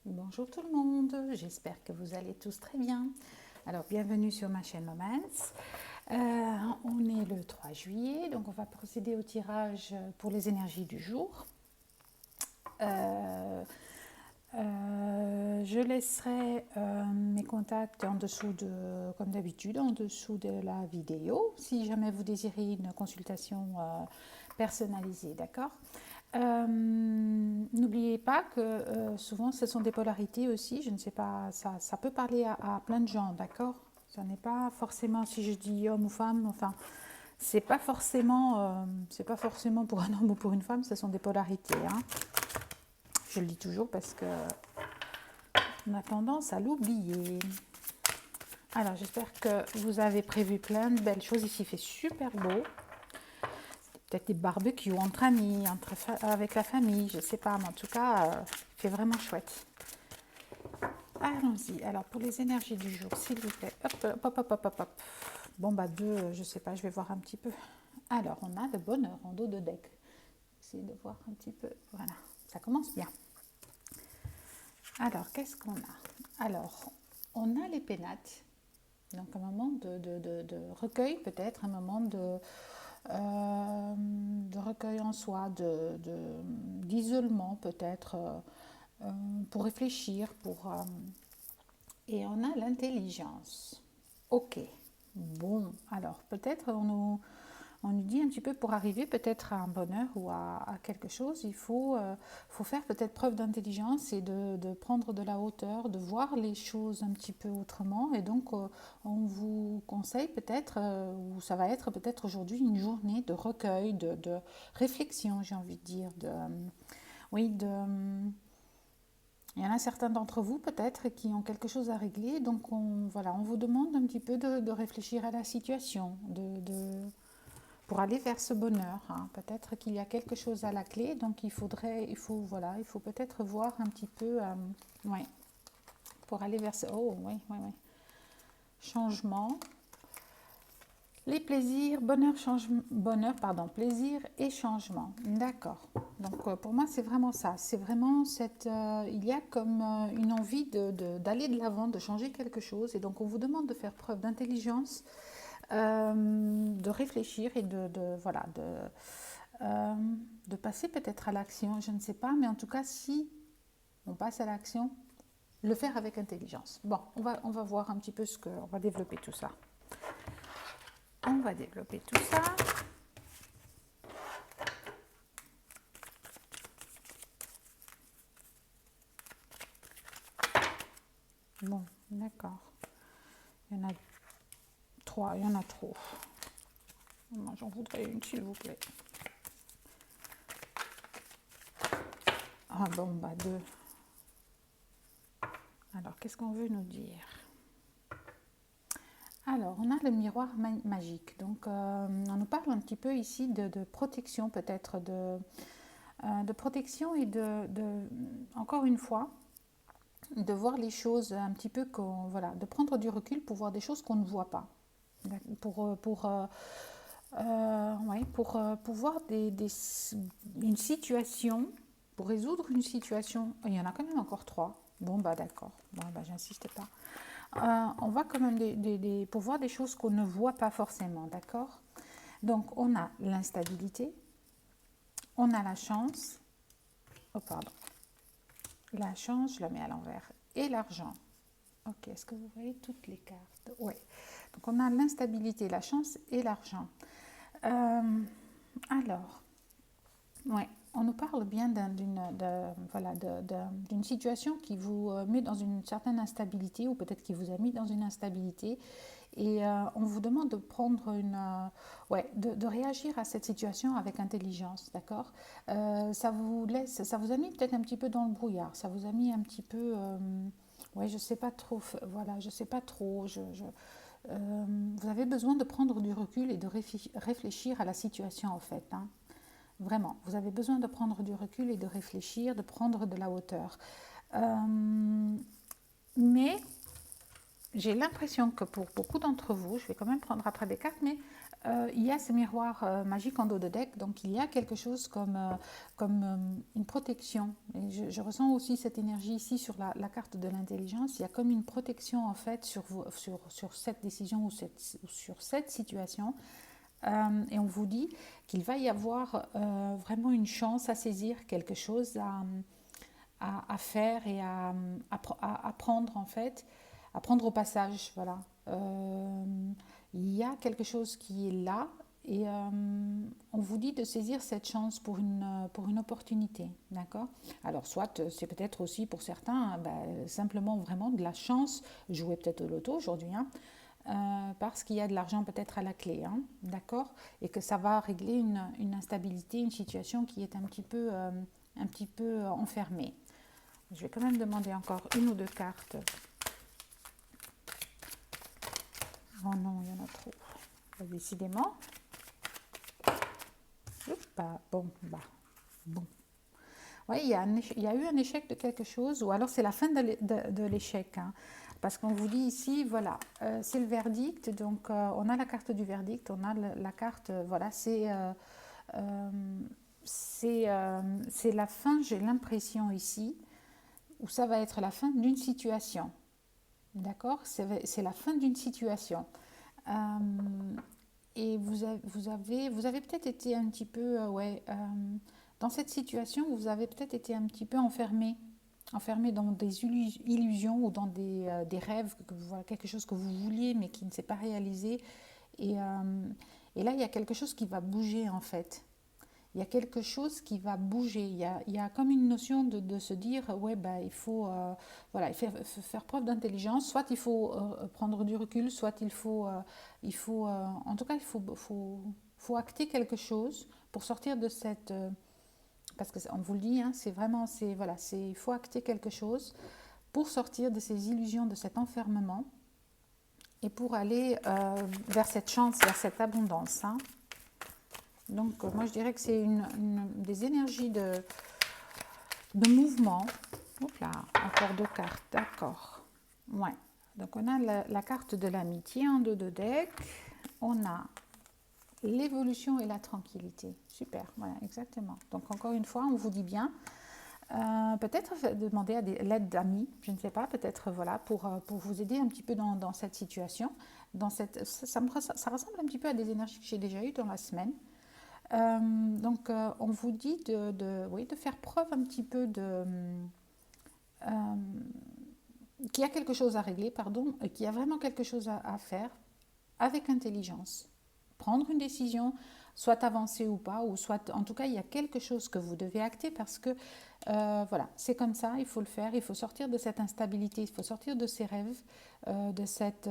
Bonjour tout le monde, j'espère que vous allez tous très bien. Alors bienvenue sur ma chaîne Moments. On est le 3 juillet, donc on va procéder au tirage pour les énergies du jour. Je laisserai mes contacts en dessous comme d'habitude, en dessous de la vidéo, si jamais vous désirez une consultation personnalisée, d'accord. N'oubliez pas que souvent ce sont des polarités aussi, je ne sais pas, ça peut parler à plein de gens, d'accord. Ce n'est pas forcément, si je dis homme ou femme, enfin, c'est pas forcément pour un homme ou pour une femme, ce sont des polarités, hein. Je le dis toujours parce que on a tendance à l'oublier. Alors j'espère que vous avez prévu plein de belles choses. Ici il fait super beau. Peut-être des barbecues entre amis, avec la famille, je ne sais pas, mais en tout cas, il fait vraiment chouette. Allons-y. Alors pour les énergies du jour, s'il vous plaît. Hop, hop, hop, hop, hop, hop. Bon bah deux, je ne sais pas, je vais voir un petit peu. Alors on a le bonheur en dos de deck. Essayez de voir un petit peu. Voilà, ça commence bien. Alors qu'est-ce qu'on a? Alors on a les pénates. Donc un moment de recueil peut-être, un moment de recueil en soi, d'isolement peut-être, pour réfléchir, et on a l'intelligence. Ok, bon, alors peut-être on nous dit un petit peu pour arriver peut-être à un bonheur ou à quelque chose, il faut faire peut-être preuve d'intelligence et de prendre de la hauteur, de voir les choses un petit peu autrement. Et donc, on vous conseille peut-être, ou ça va être peut-être aujourd'hui une journée de recueil, de réflexion, j'ai envie de dire. Oui, il y en a certains d'entre vous peut-être qui ont quelque chose à régler. Donc, voilà, on vous demande un petit peu de réfléchir à la situation, pour aller vers ce bonheur, hein. Peut-être qu'il y a quelque chose à la clé, donc il faut peut-être voir un petit peu, ouais, pour aller vers ce, oh, oui, oui, oui, changement, les plaisirs, bonheur, pardon, plaisir et changement, d'accord. Donc pour moi c'est vraiment ça, c'est vraiment il y a comme une envie d'aller de l'avant, de changer quelque chose, et donc on vous demande de faire preuve d'intelligence, de réfléchir et voilà, de passer peut-être à l'action, je ne sais pas, mais en tout cas, si on passe à l'action, le faire avec intelligence. Bon, on va voir un petit peu on va développer tout ça. On va développer tout ça. Bon, d'accord. Il y en a 3, il y en a trop. Moi, j'en voudrais une, s'il vous plaît. Ah bon, bah 2. Alors, qu'est-ce qu'on veut nous dire? Alors, on a le miroir magique. Donc, on nous parle un petit peu ici de protection, peut-être, de protection et encore une fois, de voir les choses un petit peu, voilà, de prendre du recul pour voir des choses qu'on ne voit pas. Pour voir une situation, pour résoudre une situation. Il y en a quand même encore 3. Bon, bah d'accord. Bon, bah j'insiste pas. On va quand même pour voir des choses qu'on ne voit pas forcément, d'accord. Donc, on a l'instabilité, on a la chance, oh pardon, la chance, je la mets à l'envers, et l'argent. Ok, est-ce que vous voyez toutes les cartes? Oui. Donc, on a l'instabilité, la chance et l'argent. Alors, ouais, on nous parle bien d'une situation qui vous met dans une certaine instabilité, ou peut-être qui vous a mis dans une instabilité, et on vous demande de prendre de réagir à cette situation avec intelligence, d'accord. Ça vous a mis peut-être un petit peu dans le brouillard, ça vous a mis un petit peu, ouais, je sais pas trop, voilà, je sais pas trop, vous avez besoin de prendre du recul et de réfléchir à la situation en fait, hein. Vraiment, vous avez besoin de prendre du recul et de réfléchir, de prendre de la hauteur. Mais j'ai l'impression que pour beaucoup d'entre vous, je vais quand même prendre après des cartes, mais il y a ce miroir magique en dos de deck, donc il y a quelque chose comme une protection. Et je ressens aussi cette énergie ici sur la carte de l'intelligence. Il y a comme une protection en fait sur cette décision ou sur cette situation. Et on vous dit qu'il va y avoir vraiment une chance à saisir quelque chose, à faire et à prendre en fait, à prendre au passage. Voilà. Il y a quelque chose qui est là et on vous dit de saisir cette chance pour une opportunité. D'accord. Alors, soit c'est peut-être aussi pour certains simplement vraiment de la chance, jouer peut-être au loto aujourd'hui, hein, parce qu'il y a de l'argent peut-être à la clé, hein, d'accord, et que ça va régler une instabilité, une situation qui est un petit peu enfermée. Je vais quand même demander encore une ou deux cartes. Oh non, il y en a trop. Décidément. Bon. Oui, il y a eu un échec de quelque chose, ou alors c'est la fin de l'échec. Hein, parce qu'on vous dit ici, voilà, c'est le verdict, donc on a la carte du verdict, on a la carte, voilà, c'est la fin, j'ai l'impression ici, où ça va être la fin d'une situation. D'accord. C'est la fin d'une situation. Euh, et vous avez peut-être été un petit peu, dans cette situation, vous avez peut-être été un petit peu enfermé dans des illusions ou dans des rêves, voilà, quelque chose que vous vouliez mais qui ne s'est pas réalisé. Et là, il y a quelque chose qui va bouger en fait. Il y a quelque chose qui va bouger. Il y a comme une notion de se dire, ouais, il faut, voilà, faire preuve d'intelligence. Soit il faut prendre du recul, soit en tout cas, faut acter quelque chose pour sortir de cette, parce qu'on vous le dit, hein, c'est vraiment, il faut acter quelque chose pour sortir de ces illusions, de cet enfermement, et pour aller vers cette chance, vers cette abondance. Hein. Donc, moi, je dirais que c'est des énergies de mouvement. Hop là, encore deux cartes, d'accord. Ouais. Donc, on a la carte de l'amitié en dos de deck. On a l'évolution et la tranquillité. Super, voilà, exactement. Donc, encore une fois, on vous dit bien. Peut-être demander à l'aide d'amis, je ne sais pas, peut-être voilà, pour vous aider un petit peu dans cette situation. Ça ressemble un petit peu à des énergies que j'ai déjà eues dans la semaine. Donc, on vous dit de faire preuve un petit peu qu'il y a quelque chose à régler, pardon, qu'il y a vraiment quelque chose à faire avec intelligence. Prendre une décision, soit avancer ou pas, ou soit, en tout cas, il y a quelque chose que vous devez acter parce que, voilà, c'est comme ça, il faut le faire, il faut sortir de cette instabilité, il faut sortir de ces rêves, de cette,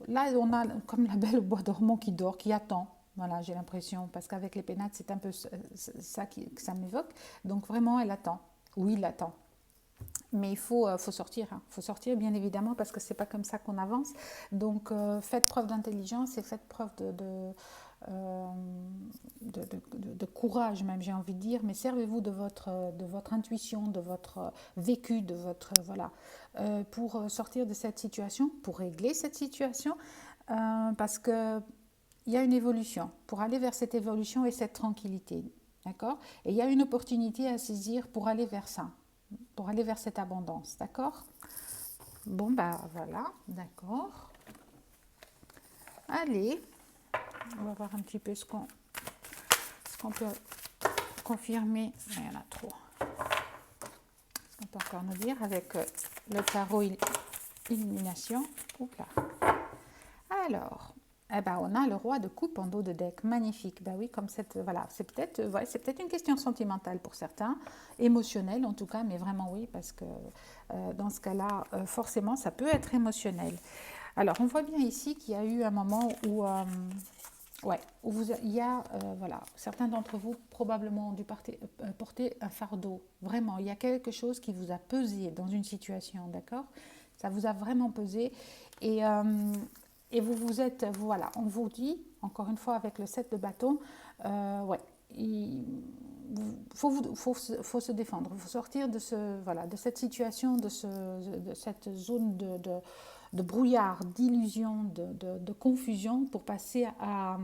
là, on a comme la belle au bois dormant qui dort, qui attend. Voilà, j'ai l'impression, parce qu'avec les pénates, c'est un peu ça que ça m'évoque. Donc vraiment, elle attend. Oui, il attend. Mais il faut sortir. Il faut sortir, bien évidemment, parce que c'est pas comme ça qu'on avance. Donc, faites preuve d'intelligence et faites preuve de courage, même, j'ai envie de dire. Mais servez-vous de votre intuition, de votre vécu, de votre... voilà, pour sortir de cette situation, pour régler cette situation, parce que il y a une évolution, pour aller vers cette évolution et cette tranquillité. D'accord. Et il y a une opportunité à saisir pour aller vers ça, pour aller vers cette abondance. D'accord. Bon, voilà, d'accord. Allez, on va voir un petit peu ce qu'on peut confirmer. Il y en a trop. Ce qu'on peut encore nous dire avec le tarot illumination. Oups là. Alors, on a le roi de coupe en dos de deck, magnifique. Oui, comme voilà, c'est peut-être une question sentimentale pour certains, émotionnelle en tout cas, mais vraiment oui, parce que dans ce cas-là, forcément, ça peut être émotionnel. Alors, on voit bien ici qu'il y a eu un moment où, il y a, voilà, certains d'entre vous probablement ont dû porter un fardeau. Vraiment, il y a quelque chose qui vous a pesé dans une situation, d'accord? Ça vous a vraiment pesé et vous êtes, voilà, on vous dit, encore une fois avec le 7 de bâton, il faut se défendre, il faut sortir de cette situation, de cette zone de brouillard, d'illusion, de confusion pour passer à,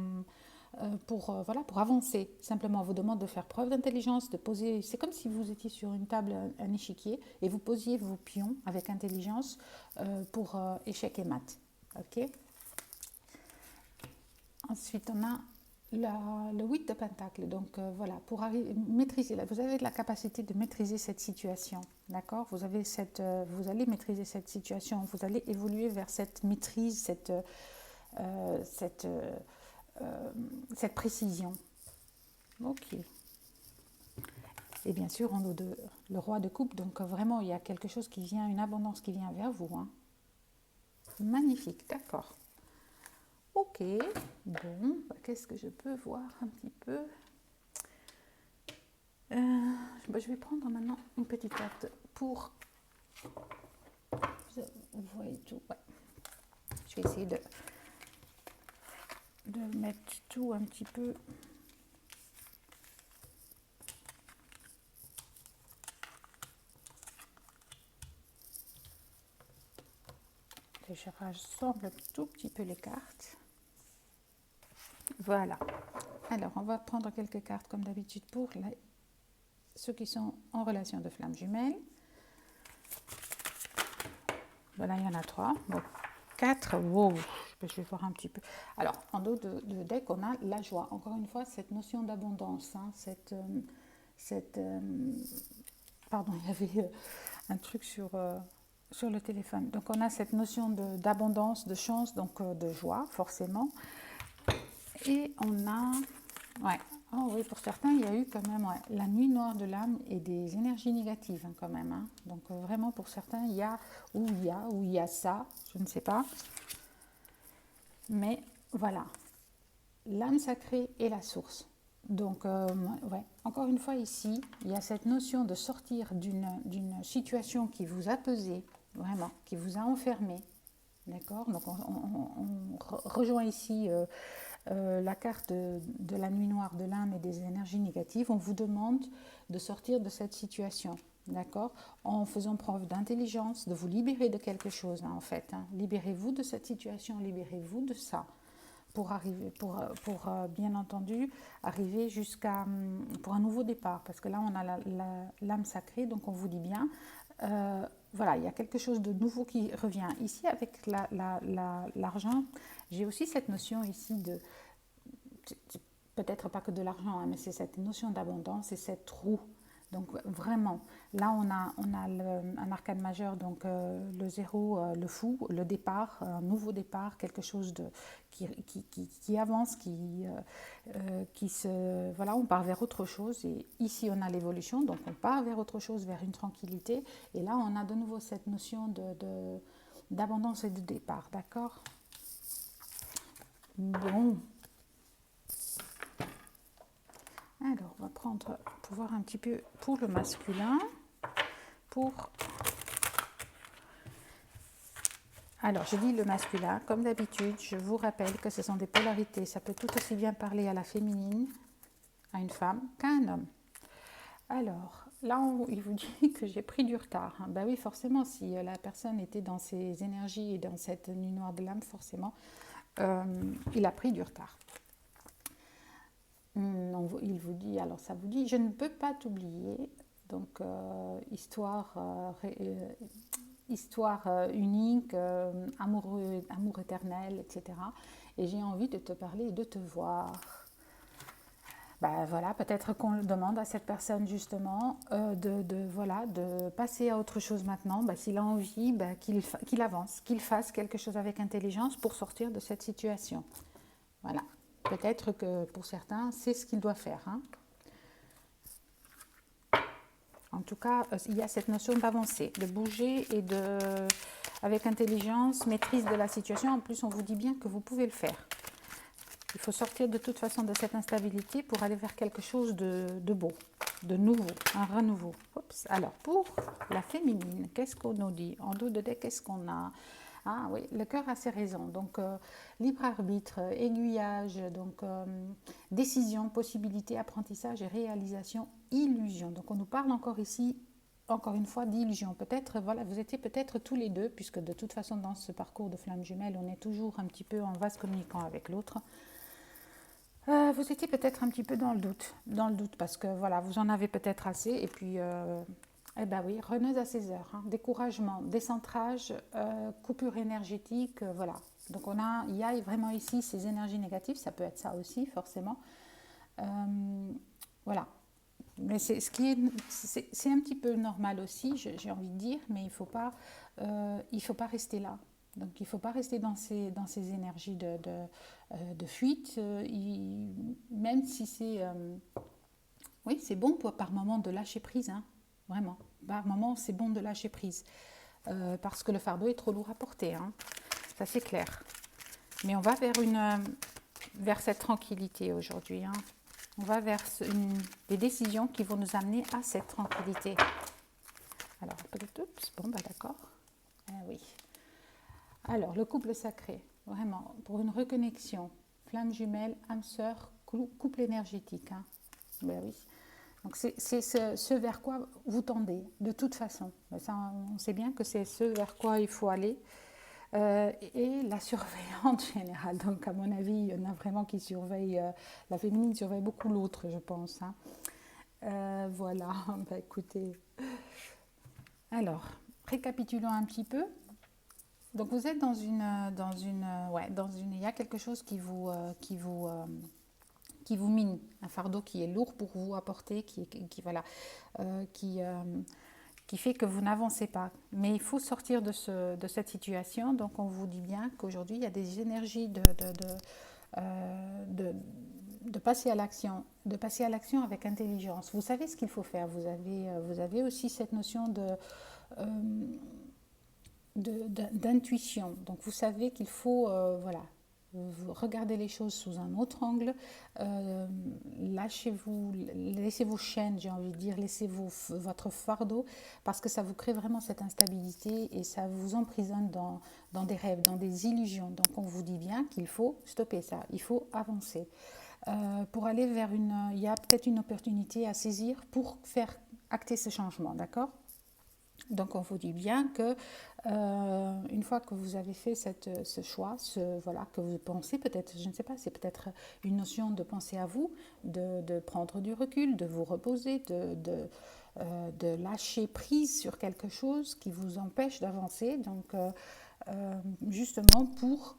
voilà, pour avancer. Simplement, on vous demande de faire preuve d'intelligence, de poser. C'est comme si vous étiez sur une table, un échiquier, et vous posiez vos pions avec intelligence pour échec et mat. Ok. Ensuite, on a le 8 de Pentacle. Donc voilà, pour maîtriser, vous avez la capacité de maîtriser cette situation. D'accord. Vous allez maîtriser cette situation, vous allez évoluer vers cette maîtrise, cette précision. Ok. Et bien sûr, on a le roi de coupe, donc vraiment, il y a quelque chose qui vient, une abondance qui vient vers vous. Hein. Magnifique, d'accord. Ok, bon, qu'est-ce que je peux voir un petit peu je vais prendre maintenant une petite carte pour... Vous voyez tout, ouais. Je vais essayer de mettre tout un petit peu... Je rassemble un tout petit peu les cartes. Voilà. Alors, on va prendre quelques cartes comme d'habitude pour ceux qui sont en relation de flammes jumelles. Voilà, il y en a 3. Bon, 4. Wow, je vais voir un petit peu. Alors, en dos de deck, on a la joie. Encore une fois, cette notion d'abondance. Hein, pardon, il y avait un truc sur le téléphone. Donc, on a cette notion d'abondance, de chance, donc de joie, forcément. Et on a... Ouais. Oh oui, pour certains, il y a eu quand même la nuit noire de l'âme et des énergies négatives hein, quand même. Hein. Donc vraiment, pour certains, il y a ça, je ne sais pas. Mais voilà, l'âme sacrée est la source. Donc, ouais, encore une fois ici, il y a cette notion de sortir d'une situation qui vous a pesé, vraiment, qui vous a enfermé. D'accord. Donc, on rejoint ici... la carte de la nuit noire de l'âme et des énergies négatives, on vous demande de sortir de cette situation, d'accord, en faisant preuve d'intelligence, de vous libérer de quelque chose, hein, en fait. Hein. Libérez-vous de cette situation, libérez-vous de ça, pour arriver, pour bien entendu, arriver pour un nouveau départ, parce que là, on a l'âme sacrée, donc on vous dit bien, voilà, il y a quelque chose de nouveau qui revient. Ici, avec l'argent, j'ai aussi cette notion ici de, peut-être pas que de l'argent, hein, mais c'est cette notion d'abondance et cette roue. Donc vraiment, là on a un arcane majeur, donc le zéro, le fou, le départ, un nouveau départ, quelque chose qui avance, voilà, on part vers autre chose. Et ici on a l'évolution, donc on part vers autre chose, vers une tranquillité. Et là on a de nouveau cette notion d'abondance et de départ, d'accord? Bon. Alors, on va prendre pour voir un petit peu pour le masculin. Alors, je dis le masculin. Comme d'habitude, je vous rappelle que ce sont des polarités. Ça peut tout aussi bien parler à la féminine, à une femme, qu'à un homme. Alors, là, il vous dit que j'ai pris du retard. Ben oui, forcément, si la personne était dans ses énergies et dans cette nuit noire de l'âme, forcément, il a pris du retard. Il vous dit, alors ça vous dit, je ne peux pas t'oublier, donc histoire unique, amour éternel, etc. Et j'ai envie de te parler et de te voir. Ben voilà, peut-être qu'on demande à cette personne justement de passer à autre chose maintenant. Ben, s'il a envie, qu'il avance, qu'il fasse quelque chose avec intelligence pour sortir de cette situation. Voilà. Peut-être que pour certains, c'est ce qu'il doit faire. Hein. En tout cas, il y a cette notion d'avancer, de bouger et avec intelligence, maîtrise de la situation. En plus, on vous dit bien que vous pouvez le faire. Il faut sortir de toute façon de cette instabilité pour aller vers quelque chose de beau, de nouveau, un renouveau. Oups. Alors, pour la féminine, qu'est-ce qu'on nous dit? En dos de deck, qu'est-ce qu'on a? Ah oui, le cœur a ses raisons. Donc, libre arbitre, aiguillage, donc décision, possibilité, apprentissage et réalisation, illusion. Donc, on nous parle encore ici encore une fois, d'illusion. Peut-être, voilà, vous étiez peut-être tous les deux, puisque de toute façon, dans ce parcours de flamme jumelle, on est toujours un petit peu en vase communicant avec l'autre. Vous étiez peut-être un petit peu dans le doute parce que voilà, vous en avez peut-être assez. Et puis, eh ben oui, reneuse à ses heures, hein, découragement, décentrage, coupure énergétique, voilà. Donc il y a vraiment ici ces énergies négatives, ça peut être ça aussi forcément. Voilà. Mais c'est un petit peu normal aussi, j'ai envie de dire, mais il faut pas rester là. Donc il ne faut pas rester dans ces énergies de fuite, même si oui, c'est bon par moment de lâcher prise, hein, vraiment. Par moment, c'est bon de lâcher prise, parce que le fardeau est trop lourd à porter, hein, ça c'est clair. Mais on va vers cette tranquillité aujourd'hui, hein. On va vers des décisions qui vont nous amener à cette tranquillité. Alors, bon, bah d'accord. Oui. Alors, le couple sacré, vraiment, pour une reconnexion, flamme jumelle, âme sœur, couple énergétique. Hein. Ben oui. Donc, c'est ce vers quoi vous tendez, de toute façon. Ça, on sait bien que c'est ce vers quoi il faut aller. Et la surveillante générale. Donc, à mon avis, il y en a vraiment qui surveillent, la féminine surveille beaucoup l'autre, je pense. Hein. Voilà, bah, écoutez. Alors, récapitulons un petit peu. Donc, vous êtes il y a quelque chose qui vous mine, un fardeau qui est lourd pour vous à porter, voilà, qui fait que vous n'avancez pas. Mais il faut sortir de cette situation. Donc, on vous dit bien qu'aujourd'hui, il y a des énergies de passer à l'action avec intelligence. Vous savez ce qu'il faut faire. Vous avez aussi cette notion d'intuition. Donc, vous savez qu'il faut, voilà, vous regardez les choses sous un autre angle, lâchez-vous, laissez vos chaînes, j'ai envie de dire, laissez votre fardeau, parce que ça vous crée vraiment cette instabilité et ça vous emprisonne dans des rêves, dans des illusions. Donc on vous dit bien qu'il faut stopper ça, il faut avancer. Pour aller vers il y a peut-être une opportunité à saisir pour faire acter ce changement, d'accord ? Donc on vous dit bien que une fois que vous avez fait ce choix, voilà, que vous pensez peut-être, je ne sais pas, c'est peut-être une notion de penser à vous, de prendre du recul, de vous reposer, de lâcher prise sur quelque chose qui vous empêche d'avancer, donc justement pour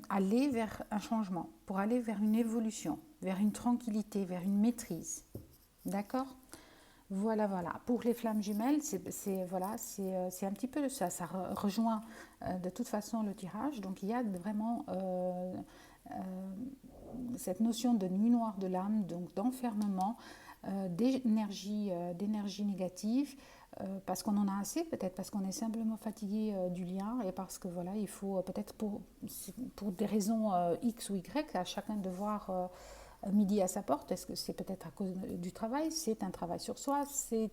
aller vers un changement, pour aller vers une évolution, vers une tranquillité, vers une maîtrise. D'accord ? Voilà, voilà. Pour les flammes jumelles, voilà, c'est un petit peu ça. Ça rejoint de toute façon le tirage. Donc il y a vraiment cette notion de nuit noire de l'âme, donc d'enfermement, d'énergie négative, parce qu'on en a assez, peut-être parce qu'on est simplement fatigué du lien et parce que voilà, il faut peut-être pour des raisons X ou Y, à chacun de voir midi à sa porte. Est-ce que c'est peut-être à cause du travail? C'est un travail sur soi, c'est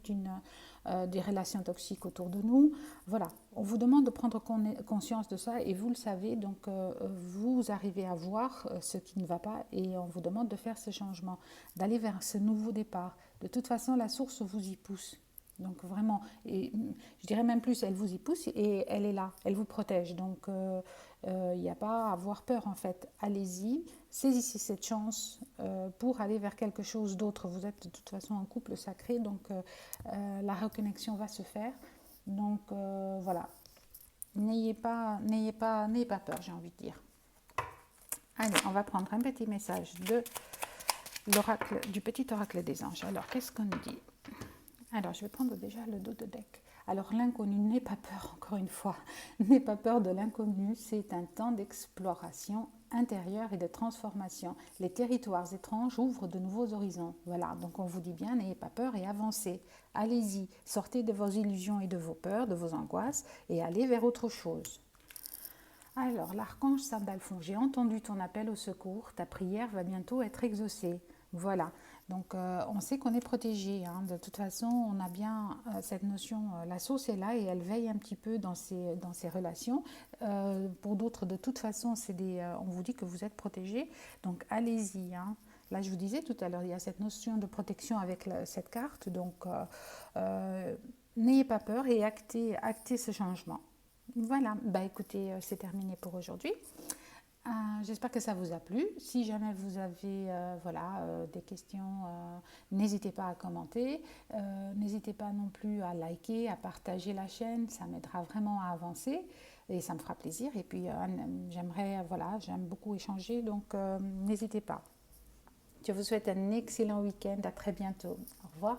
des relations toxiques autour de nous. Voilà, on vous demande de prendre conscience de ça et vous le savez, donc vous arrivez à voir ce qui ne va pas et on vous demande de faire ce changement, d'aller vers ce nouveau départ. De toute façon, la source vous y pousse. Donc vraiment, et je dirais même plus, elle vous y pousse et elle est là, elle vous protège. Donc il n'y a pas à avoir peur en fait. Allez-y, saisissez cette chance pour aller vers quelque chose d'autre. Vous êtes de toute façon un couple sacré, donc la reconnexion va se faire. Donc voilà, n'ayez pas peur, j'ai envie de dire. Allez, on va prendre un petit message du petit oracle des anges. Alors, qu'est-ce qu'on nous dit ? Alors, je vais prendre déjà le dos de deck. Alors, l'inconnu, n'aie pas peur, encore une fois. N'aie pas peur de l'inconnu. C'est un temps d'exploration intérieure et de transformation. Les territoires étranges ouvrent de nouveaux horizons. Voilà, donc on vous dit bien, n'ayez pas peur et avancez. Allez-y, sortez de vos illusions et de vos peurs, de vos angoisses et allez vers autre chose. Alors, l'archange Sandalphon, j'ai entendu ton appel au secours. Ta prière va bientôt être exaucée. Voilà. Donc, on sait qu'on est protégé. Hein. De toute façon, on a bien cette notion, la source est là et elle veille un petit peu dans ces relations. Pour d'autres, de toute façon, on vous dit que vous êtes protégé. Donc, allez-y. Hein. Là, je vous disais tout à l'heure, il y a cette notion de protection avec cette carte, donc n'ayez pas peur et actez ce changement. Voilà, bah écoutez, c'est terminé pour aujourd'hui. J'espère que ça vous a plu. Si jamais vous avez des questions, n'hésitez pas à commenter. N'hésitez pas non plus à liker, à partager la chaîne. Ça m'aidera vraiment à avancer et ça me fera plaisir. Et puis j'aime beaucoup échanger, donc n'hésitez pas. Je vous souhaite un excellent week-end. À très bientôt. Au revoir.